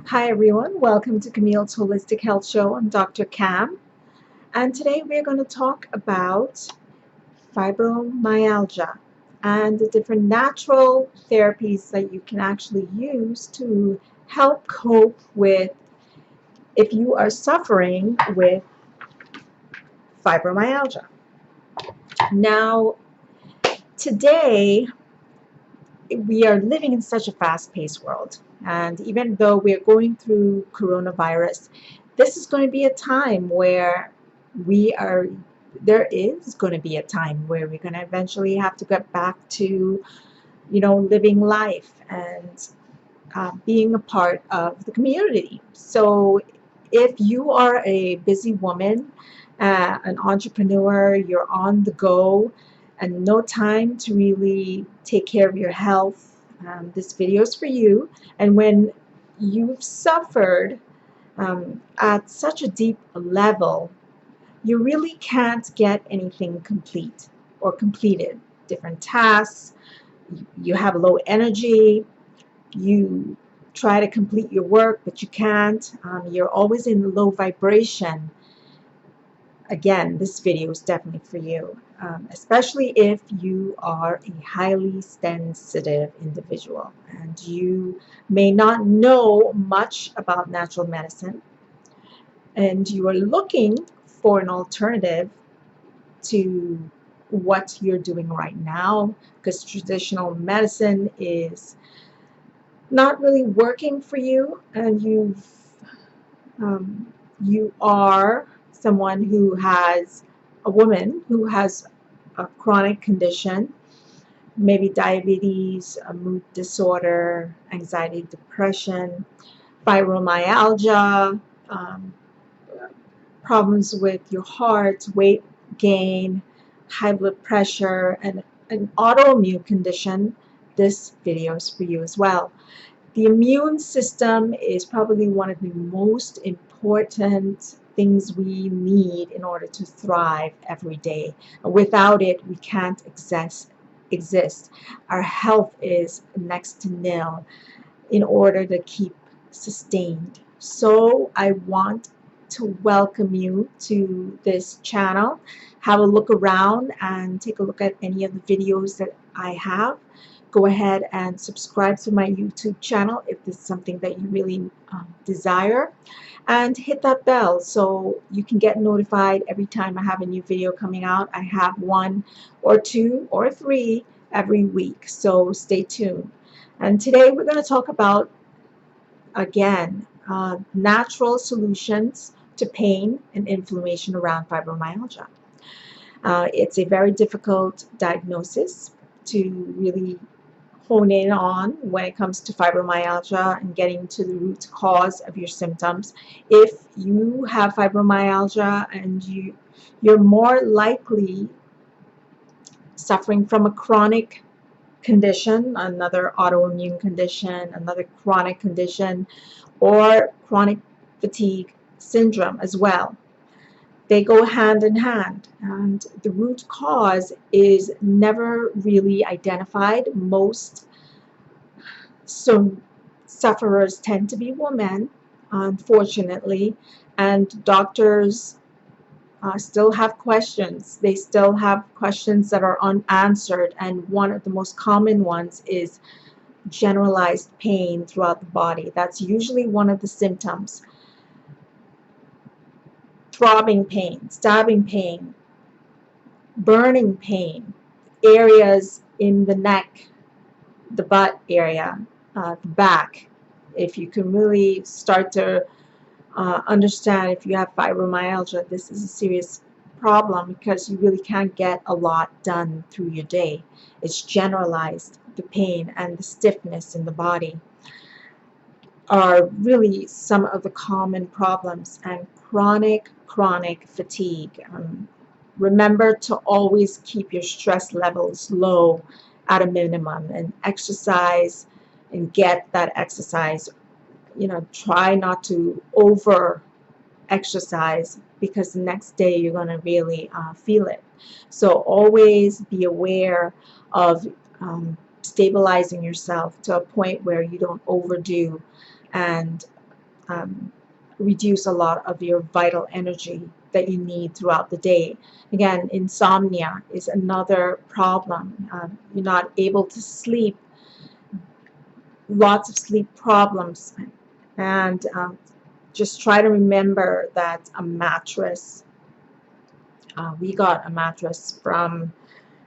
Hi everyone, welcome to Camille's Holistic Health Show. I'm Dr. Cam, and today we're going to talk about fibromyalgia and the different natural therapies that you can actually use to help cope with if you are suffering with fibromyalgia. Now, today we are living in such a fast-paced world, and even though we are going through coronavirus, this is going to be a time where there is going to be a time where we're going to eventually have to get back to, living life and being a part of the community. So if you are a busy woman, an entrepreneur, you're on the go and no time to really take care of your health, this video is for you. And when you've suffered at such a deep level, you really can't get anything complete or completed. Different tasks, you have low energy, you try to complete your work, but you can't. You're always in low vibration. Again, this video is definitely for you, especially if you are a highly sensitive individual and you may not know much about natural medicine and you are looking for an alternative to what you're doing right now, because traditional medicine is not really working for you, and you are someone who has a woman who has a chronic condition, maybe diabetes, a mood disorder, anxiety, depression, fibromyalgia, um, problems with your heart, weight gain, high blood pressure, and an autoimmune condition. This video is for you as well. The immune system is probably one of the most important things we need in order to thrive every day. Without it, we can't exist. Our health is next to nil in order to keep sustained. So I want to welcome you to this channel. Have a look around and take a look at any of the videos that I have. Go ahead and subscribe to my YouTube channel if this is something that you really desire, and hit that bell so you can get notified every time I have a new video coming out. I have 1 or 2 or 3 every week, so stay tuned. And today we're going to talk about, again, natural solutions to pain and inflammation around fibromyalgia. It's a very difficult diagnosis to really hone in on when it comes to fibromyalgia and getting to the root cause of your symptoms. If you have fibromyalgia and you're more likely suffering from a chronic condition, another autoimmune condition, another chronic condition, or chronic fatigue syndrome as well. They go hand in hand, and the root cause is never really identified. Most sufferers tend to be women, unfortunately, and doctors still have questions. They still have questions that are unanswered, and one of the most common ones is generalized pain throughout the body. That's usually one of the symptoms. Throbbing pain, stabbing pain, burning pain, areas in the neck, the butt area, the back. If you can really start to understand if you have fibromyalgia, this is a serious problem because you really can't get a lot done through your day. It's generalized. The pain and the stiffness in the body are really some of the common problems, and chronic fatigue. Remember to always keep your stress levels low at a minimum, and exercise and get that exercise. Try not to over exercise because the next day you're going to really feel it. So always be aware of stabilizing yourself to a point where you don't overdo and reduce a lot of your vital energy that you need throughout the day. Again, insomnia is another problem. You're not able to sleep, lots of sleep problems, and just try to remember that a mattress, we got a mattress from,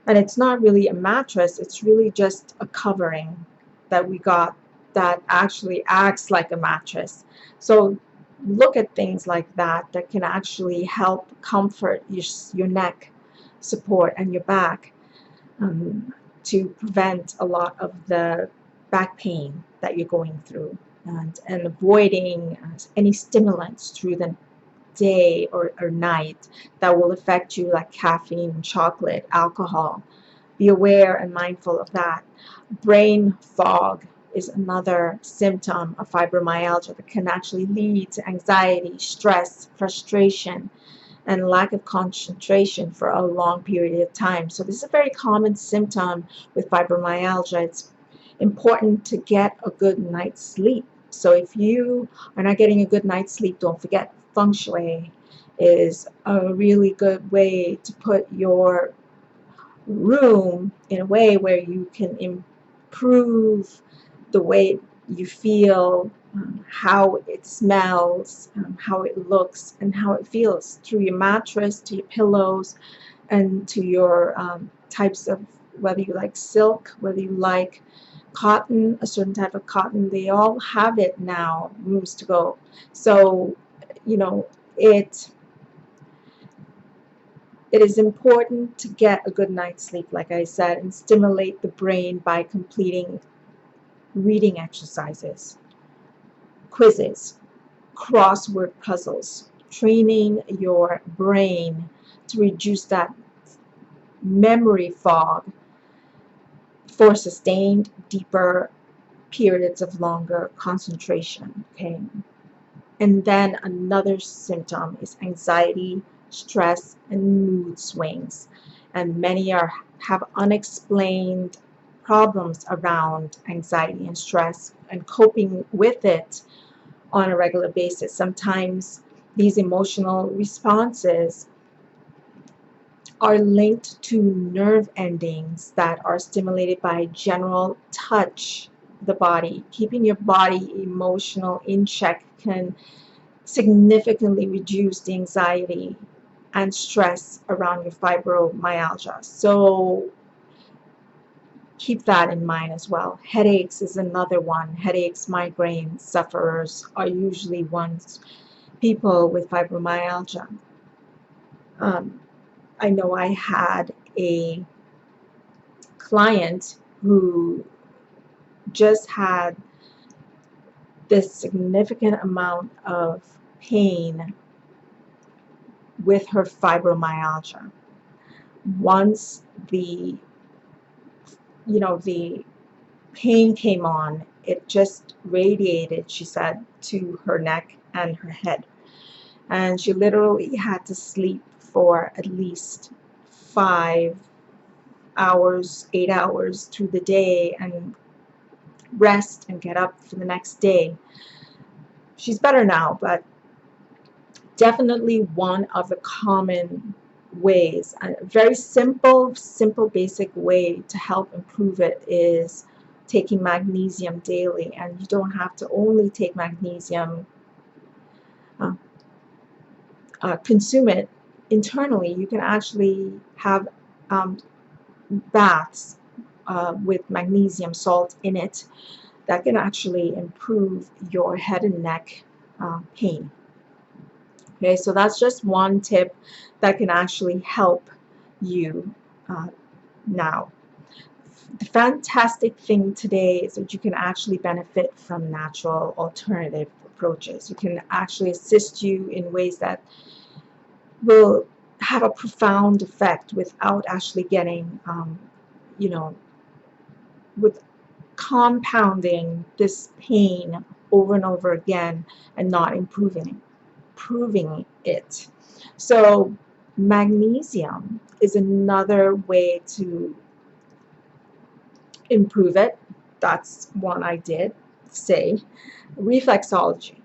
and it's not really a mattress, it's really just a covering that we got that actually acts like a mattress. So look at things like that that can actually help comfort your neck support and your back, to prevent a lot of the back pain that you're going through, and avoiding any stimulants through the day or night that will affect you, like caffeine, chocolate, alcohol. Be aware and mindful of that. Brain fog is another symptom of fibromyalgia that can actually lead to anxiety, stress, frustration, and lack of concentration for a long period of time. So this is a very common symptom with fibromyalgia. It's important to get a good night's sleep. So if you are not getting a good night's sleep, don't forget feng shui is a really good way to put your room in a way where you can improve the way you feel, how it smells, how it looks, and how it feels through your mattress, to your pillows, and to your types of, whether you like silk, whether you like cotton, a certain type of cotton. They all have it now, rooms to go. So, you know, it is important to get a good night's sleep, like I said, and stimulate the brain by completing reading exercises, quizzes, crossword puzzles, training your brain to reduce that memory fog for sustained, deeper periods of longer concentration. Okay. And then another symptom is anxiety, stress, and mood swings. And many have unexplained problems around anxiety and stress and coping with it on a regular basis. Sometimes these emotional responses are linked to nerve endings that are stimulated by general touch the body. Keeping your body emotional in check can significantly reduce the anxiety and stress around your fibromyalgia. So keep that in mind as well. Headaches is another one. Headaches, migraine sufferers are usually ones people with fibromyalgia. I know I had a client who just had this significant amount of pain with her fibromyalgia. Once the pain came on, it just radiated, she said, to her neck and her head. And she literally had to sleep for at least 5 hours, 8 hours through the day and rest and get up for the next day. She's better now, but definitely one of the common ways, a very simple, basic way to help improve it is taking magnesium daily. And you don't have to only take magnesium, consume it internally. You can actually have baths with magnesium salt in it that can actually improve your head and neck pain. Okay, so that's just one tip that can actually help you now. The fantastic thing today is that you can actually benefit from natural alternative approaches. You can actually assist you in ways that will have a profound effect without actually getting, with compounding this pain over and over again and not improving it. So magnesium is another way to improve it. That's one I did say. Reflexology.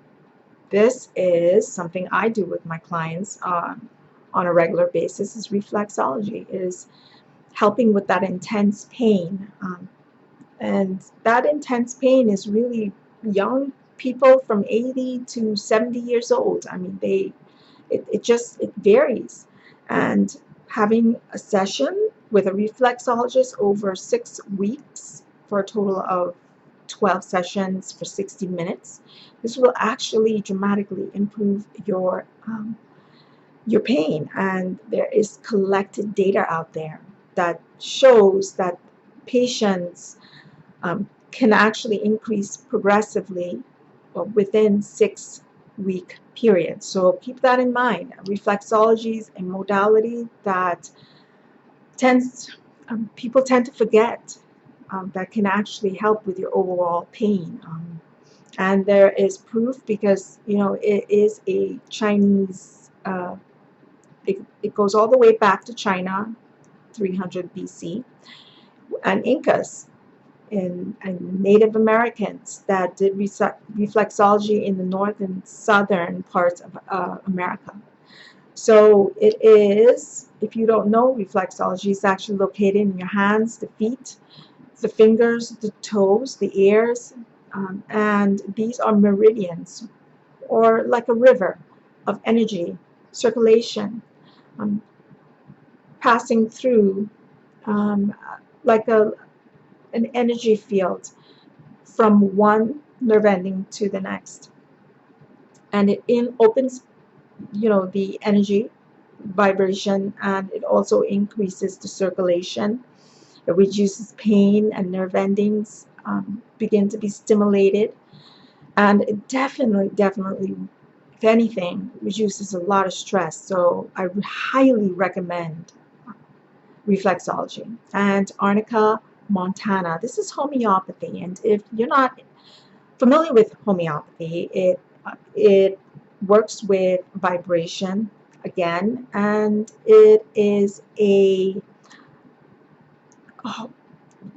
this is something I do with my clients on a regular basis, is reflexology, is helping with that intense pain. And that intense pain is really young people from 80 to 70 years old. I mean, it varies. And having a session with a reflexologist over 6 weeks for a total of 12 sessions for 60 minutes, this will actually dramatically improve your pain. And there is collected data out there that shows that patients can actually increase progressively within 6 week period. So keep that in mind. Reflexology is a modality that people tend to forget that can actually help with your overall pain. And there is proof because, it is a Chinese, it goes all the way back to China, 300 BC, and Incas and Native Americans that did reflexology in the north and southern parts of America. So it is, if you don't know, reflexology is actually located in your hands, the feet, the fingers, the toes, the ears, and these are meridians, or like a river of energy, circulation, passing through like an energy field from one nerve ending to the next. And it opens, the energy vibration, and it also increases the circulation. It reduces pain, and nerve endings begin to be stimulated. And it definitely, if anything, reduces a lot of stress. So I highly recommend reflexology. And Arnica montana, this is homeopathy. And if you're not familiar with homeopathy, it works with vibration again, and it is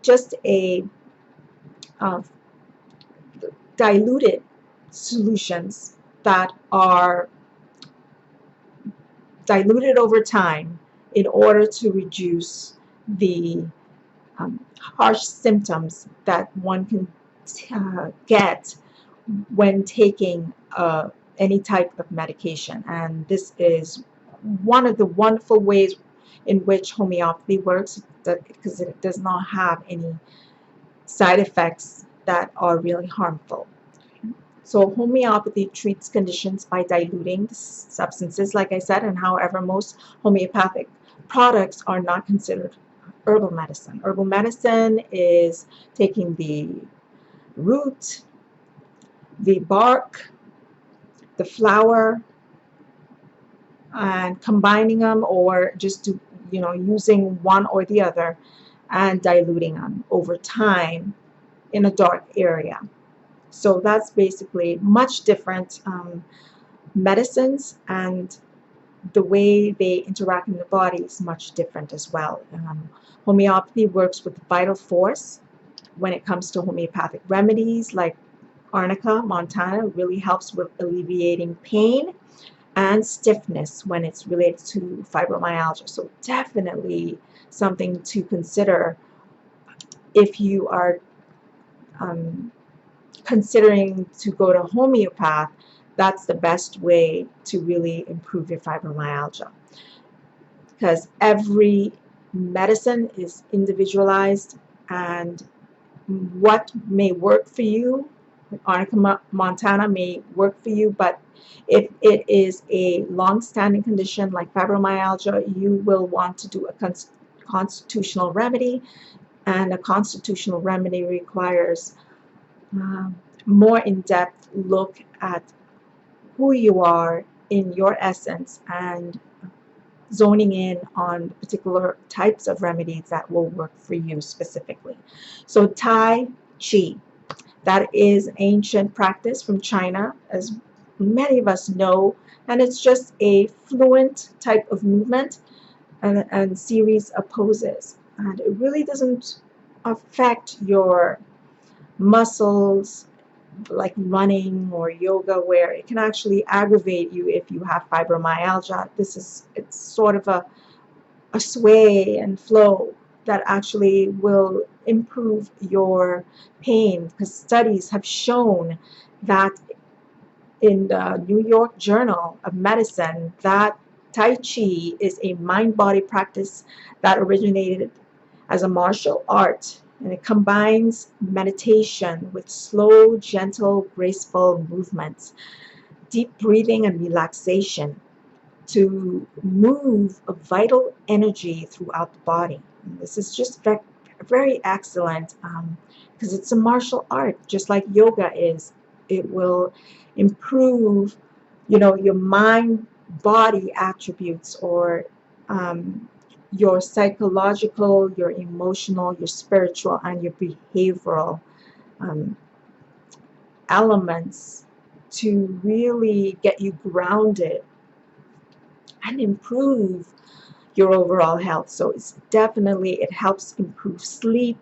just a diluted solutions that are diluted over time in order to reduce the harsh symptoms that one can get when taking any type of medication. And this is one of the wonderful ways in which homeopathy works, because it does not have any side effects that are really harmful. So homeopathy treats conditions by diluting substances, like I said, and however, most homeopathic products are not considered herbal medicine. Herbal medicine is taking the root, the bark, the flower, and combining them, or just using one or the other and diluting them over time in a dark area. So that's basically much different medicines, and the way they interact in the body is much different as well. Homeopathy works with vital force. When it comes to homeopathic remedies like Arnica montana, really helps with alleviating pain and stiffness when it's related to fibromyalgia. So definitely something to consider if you are considering to go to homeopath. That's the best way to really improve your fibromyalgia, because every medicine is individualized, and what may work for you, Arnica montana may work for you, but if it is a long-standing condition like fibromyalgia, you will want to do a constitutional remedy, and a constitutional remedy requires more in-depth look at who you are in your essence, and zoning in on particular types of remedies that will work for you specifically. So Tai Chi, that is an ancient practice from China, as many of us know, and it's just a fluent type of movement and series of poses. And it really doesn't affect your muscles like running or yoga, where it can actually aggravate you if you have fibromyalgia. It's sort of a sway and flow that actually will improve your pain, because studies have shown that in the New York Journal of Medicine that Tai Chi is a mind-body practice that originated as a martial art, and it combines meditation with slow, gentle, graceful movements, deep breathing, and relaxation to move a vital energy throughout the body. And this is just very excellent, because it's a martial art, just like yoga is. It will improve, your mind body attributes, or your psychological, your emotional, your spiritual, and your behavioral um, elements, to really get you grounded and improve your overall health. So it helps improve sleep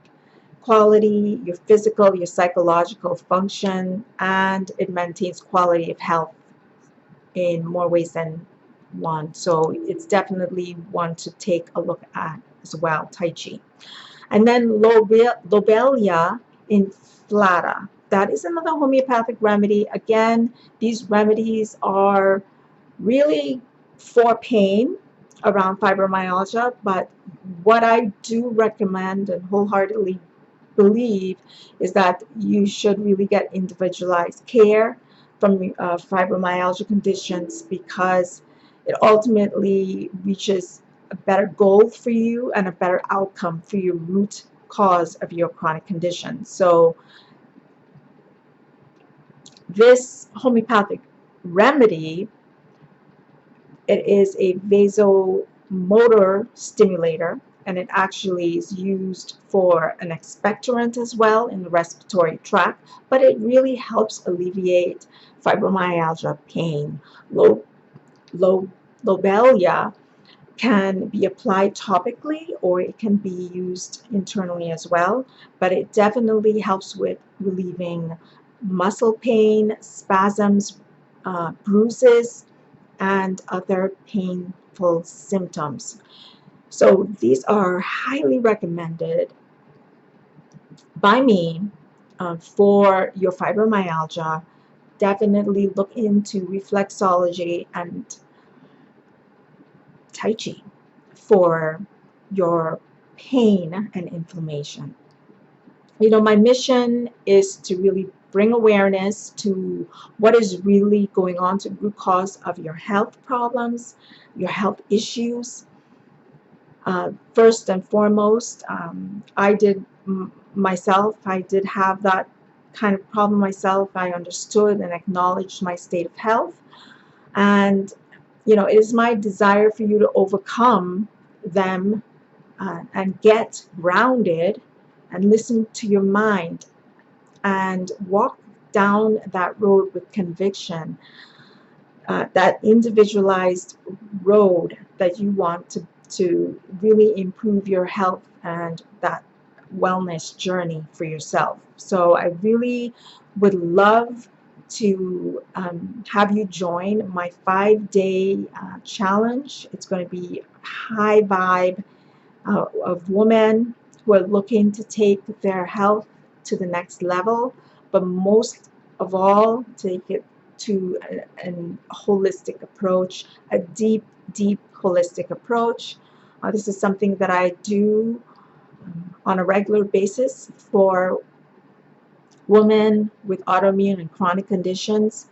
quality, your physical, your psychological function, and it maintains quality of health in more ways than one. So it's definitely one to take a look at as well, Tai Chi. And then Lobelia inflata. That is another homeopathic remedy. Again, these remedies are really for pain around fibromyalgia, but what I do recommend and wholeheartedly believe is that you should really get individualized care from fibromyalgia conditions, because it ultimately reaches a better goal for you and a better outcome for your root cause of your chronic condition. So this homeopathic remedy, it is a vasomotor stimulator, and it actually is used for an expectorant as well in the respiratory tract, but it really helps alleviate fibromyalgia pain. Low, low, Lobelia can be applied topically, or it can be used internally as well, but it definitely helps with relieving muscle pain, spasms, bruises, and other painful symptoms. So these are highly recommended by me for your fibromyalgia. Definitely look into reflexology and Tai Chi for your pain and inflammation. My mission is to really bring awareness to what is really going on, to the root cause of your health problems, your health issues. First and foremost, I did have that kind of problem myself. I understood and acknowledged my state of health. And, it is my desire for you to overcome them, and get grounded and listen to your mind and walk down that road with conviction, that individualized road that you want to really improve your health and that wellness journey for yourself. So I really would love to have you join my 5-day challenge. It's going to be high vibe of women who are looking to take their health to the next level, but most of all, take it to a holistic approach, a deep, deep holistic approach. This is something that I do on a regular basis for women with autoimmune and chronic conditions,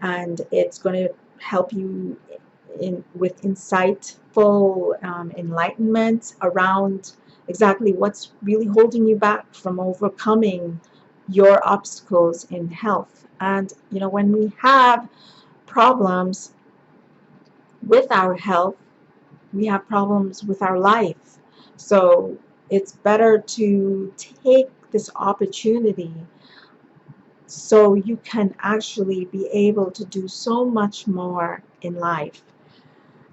and it's going to help you with insightful enlightenment around exactly what's really holding you back from overcoming your obstacles in health. And when we have problems with our health, we have problems with our life. So it's better to take this opportunity so you can actually be able to do so much more in life.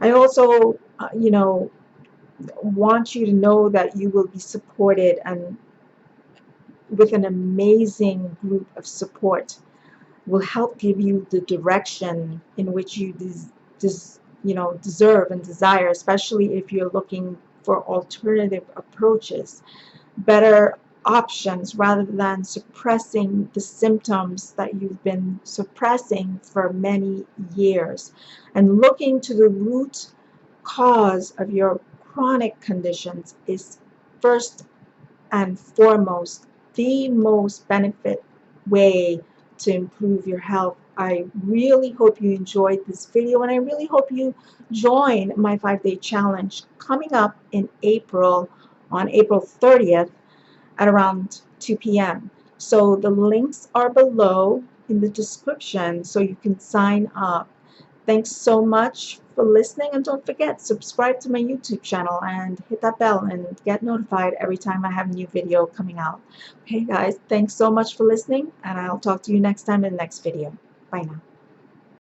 I also, want you to know that you will be supported and with an amazing group of support will help give you the direction in which you deserve and desire, especially if you're looking for alternative approaches, better options, rather than suppressing the symptoms that you've been suppressing for many years, and looking to the root cause of your chronic conditions is first and foremost the most benefit way to improve your health. I really hope you enjoyed this video, and I really hope you join my 5-day challenge coming up in April, on April 30th at around 2 p.m. So the links are below in the description so you can sign up. Thanks so much for listening, and don't forget, subscribe to my YouTube channel and hit that bell and get notified every time I have a new video coming out. Okay guys, thanks so much for listening, and I'll talk to you next time in the next video. Bye now.